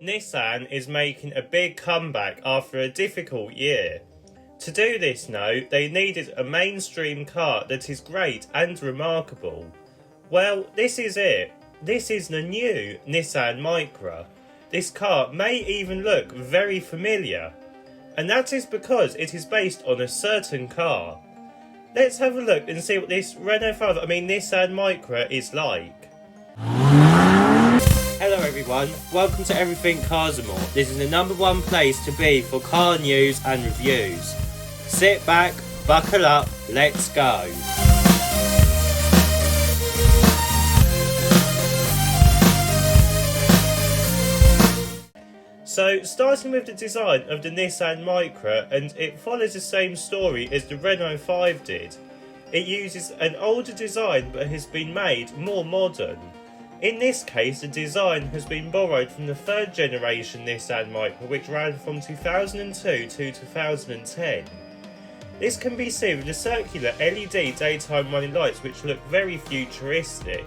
Nissan is making a big comeback after a difficult year. To do this now, they needed a mainstream car that is great and remarkable. Well, this is it. This is the new Nissan Micra. This car may even look very familiar. And that is because it is based on a certain car. Let's have a look and see what this Nissan Micra is like. Hello everyone, welcome to Everything Cars and More. This is the #1 place to be for car news and reviews. Sit back, buckle up, let's go. So, starting with the design of the Nissan Micra, and it follows the same story as the Renault 5 did. It uses an older design but has been made more modern. In this case, the design has been borrowed from the third generation Nissan Micra, which ran from 2002 to 2010. This can be seen with the circular LED daytime running lights, which look very futuristic.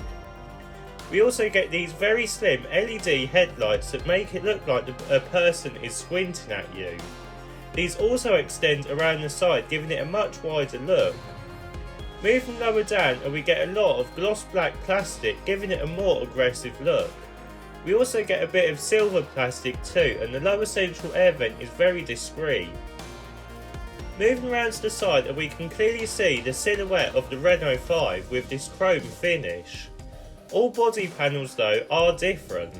We also get these very slim LED headlights that make it look like a person is squinting at you. These also extend around the side, giving it a much wider look. Moving lower down, we get a lot of gloss black plastic, giving it a more aggressive look. We also get a bit of silver plastic too, and the lower central air vent is very discreet. Moving around to the side, we can clearly see the silhouette of the Renault 5 with this chrome finish. All body panels though are different.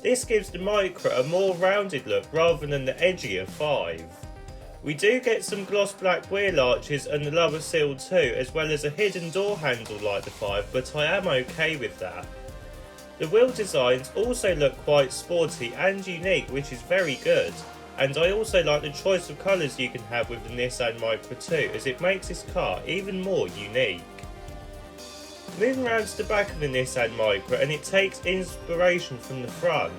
This gives the Micra a more rounded look rather than the edgier 5. We do get some gloss black wheel arches and the lower sill too, as well as a hidden door handle like the 5, but I am okay with that. The wheel designs also look quite sporty and unique, which is very good, and I also like the choice of colours you can have with the Nissan Micra too, as it makes this car even more unique. Moving around to the back of the Nissan Micra, and it takes inspiration from the front.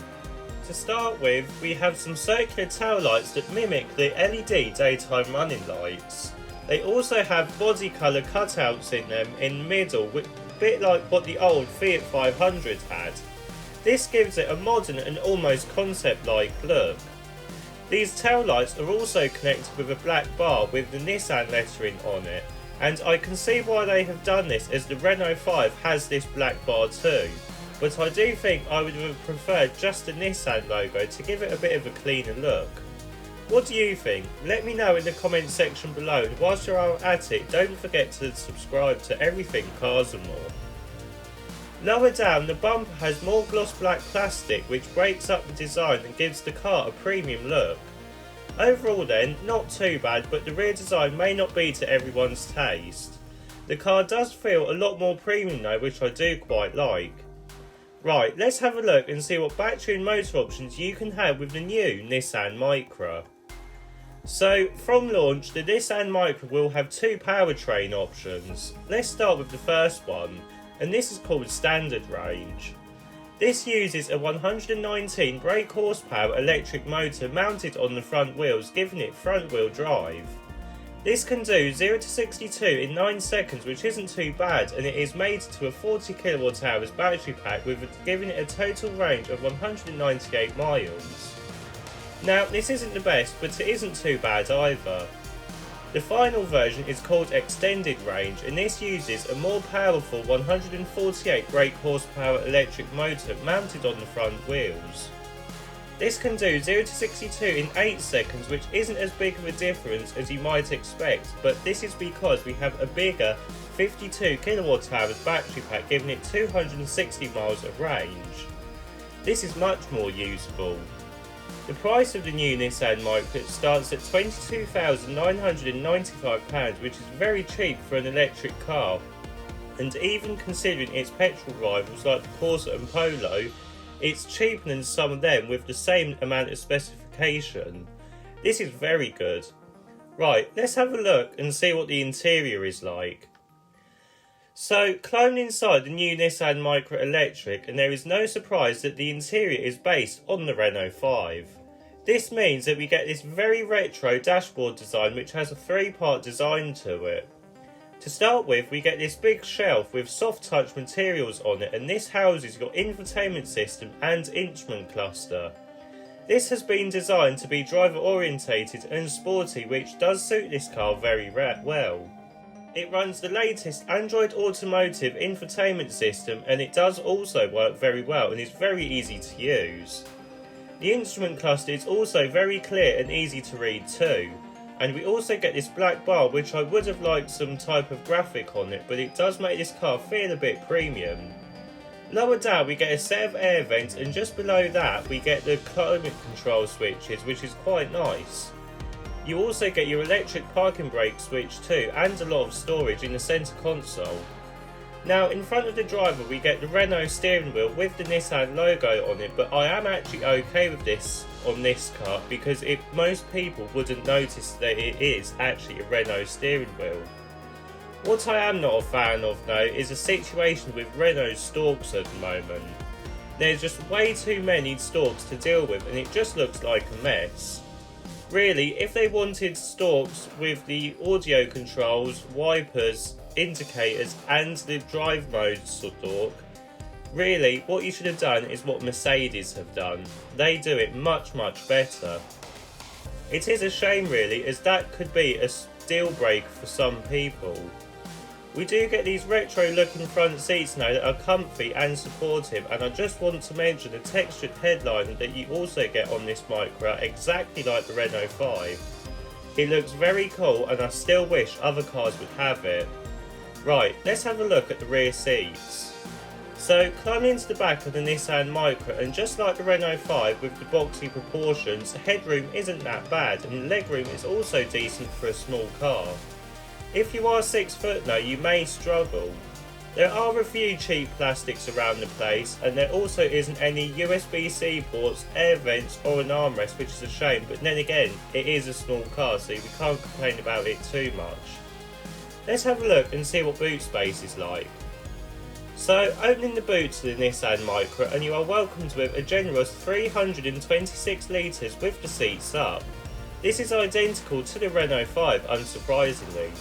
To start with, we have some circular tail lights that mimic the LED daytime running lights. They also have body colour cutouts in them in the middle, a bit like what the old Fiat 500 had. This gives it a modern and almost concept-like look. These tail lights are also connected with a black bar with the Nissan lettering on it, and I can see why they have done this, as the Renault 5 has this black bar too. But I do think I would have preferred just the Nissan logo to give it a bit of a cleaner look. What do you think? Let me know in the comments section below, and whilst you're at it, don't forget to subscribe to Everything Cars and More. Lower down, the bumper has more gloss black plastic, which breaks up the design and gives the car a premium look. Overall then, not too bad, but the rear design may not be to everyone's taste. The car does feel a lot more premium though, which I do quite like. Right, let's have a look and see what battery and motor options you can have with the new Nissan Micra. So, from launch, the Nissan Micra will have two powertrain options. Let's start with the first one, and this is called Standard Range. This uses a 119 brake horsepower electric motor mounted on the front wheels, giving it front wheel drive. This can do 0 to 62 in 9 seconds, which isn't too bad, and it is made to a 40 kWh battery pack, giving it a total range of 198 miles. Now, this isn't the best, but it isn't too bad either. The final version is called Extended Range, and this uses a more powerful 148 brake horsepower electric motor mounted on the front wheels. This can do 0 to 62 in 8 seconds, which isn't as big of a difference as you might expect, but this is because we have a bigger 52 kWh battery pack, giving it 260 miles of range. This is much more useful. The price of the new Nissan Micra starts at £22,995, which is very cheap for an electric car, and even considering its petrol rivals like the Corsa and Polo, it's cheaper than some of them with the same amount of specification. This is very good. Right, let's have a look and see what the interior is like. So, climbing inside the new Nissan Micra Electric, and there is no surprise that the interior is based on the Renault 5. This means that we get this very retro dashboard design, which has a 3-part design to it. To start with, we get this big shelf with soft touch materials on it, and this houses your infotainment system and instrument cluster. This has been designed to be driver orientated and sporty, which does suit this car very well. It runs the latest Android Automotive infotainment system, and it does also work very well and is very easy to use. The instrument cluster is also very clear and easy to read too, and we also get this black bar, which I would have liked some type of graphic on it, but it does make this car feel a bit premium. Lower down we get a set of air vents, and just below that we get the climate control switches, which is quite nice. You also get your electric parking brake switch too, and a lot of storage in the centre console. Now in front of the driver we get the Renault steering wheel with the Nissan logo on it, but I am actually okay with this on this car because most people wouldn't notice that it is actually a Renault steering wheel. What I am not a fan of though is a situation with Renault stalks at the moment. There's just way too many stalks to deal with and it just looks like a mess. Really, if they wanted stalks with the audio controls, wipers, indicators and the drive mode stalk, really what you should have done is what Mercedes have done. They do it much better. It is a shame really, as that could be a deal breaker for some people. We do get these retro looking front seats now that are comfy and supportive, and I just want to mention the textured headliner that you also get on this Micra, exactly like the Renault 5. It looks very cool and I still wish other cars would have it. Right, let's have a look at the rear seats. So climbing into the back of the Nissan Micra, and just like the Renault 5 with the boxy proportions, headroom isn't that bad and legroom is also decent for a small car. If you are 6 foot though, you may struggle. There are a few cheap plastics around the place, and there also isn't any USB-C ports, air vents or an armrest, which is a shame, but then again, it is a small car so we can't complain about it too much. Let's have a look and see what boot space is like. So opening the boot to the Nissan Micra, and you are welcomed with a generous 326 litres with the seats up. This is identical to the Renault 5 unsurprisingly.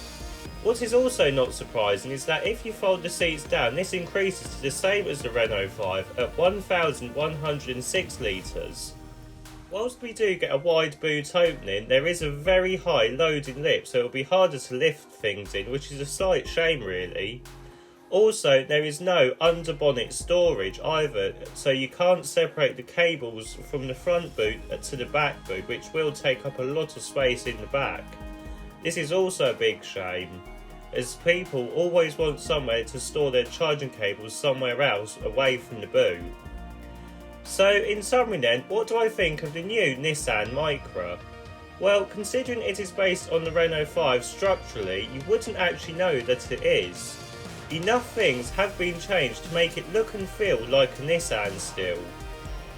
What is also not surprising is that if you fold the seats down, this increases to the same as the Renault 5 at 1,106 litres. Whilst we do get a wide boot opening, there is a very high loading lip, so it will be harder to lift things in, which is a slight shame really. Also, there is no under-bonnet storage either, so you can't separate the cables from the front boot to the back boot, which will take up a lot of space in the back. This is also a big shame, as people always want somewhere to store their charging cables somewhere else away from the boot. So in summary then, what do I think of the new Nissan Micra? Well, considering it is based on the Renault 5 structurally, you wouldn't actually know that it is. Enough things have been changed to make it look and feel like a Nissan still.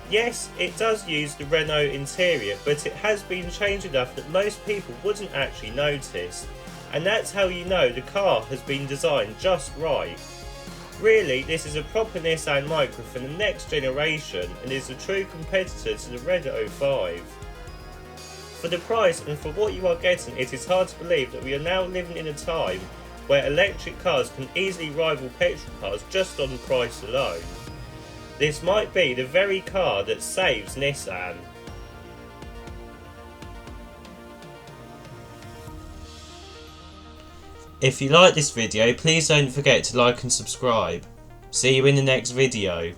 Yes, it does use the Renault interior, but it has been changed enough that most people wouldn't actually notice. And that's how you know the car has been designed just right. Really, this is a proper Nissan Micra for the next generation and is a true competitor to the Renault 5. For the price and for what you are getting, it is hard to believe that we are now living in a time where electric cars can easily rival petrol cars just on price alone. This might be the very car that saves Nissan. If you like this video, please don't forget to like and subscribe. See you in the next video.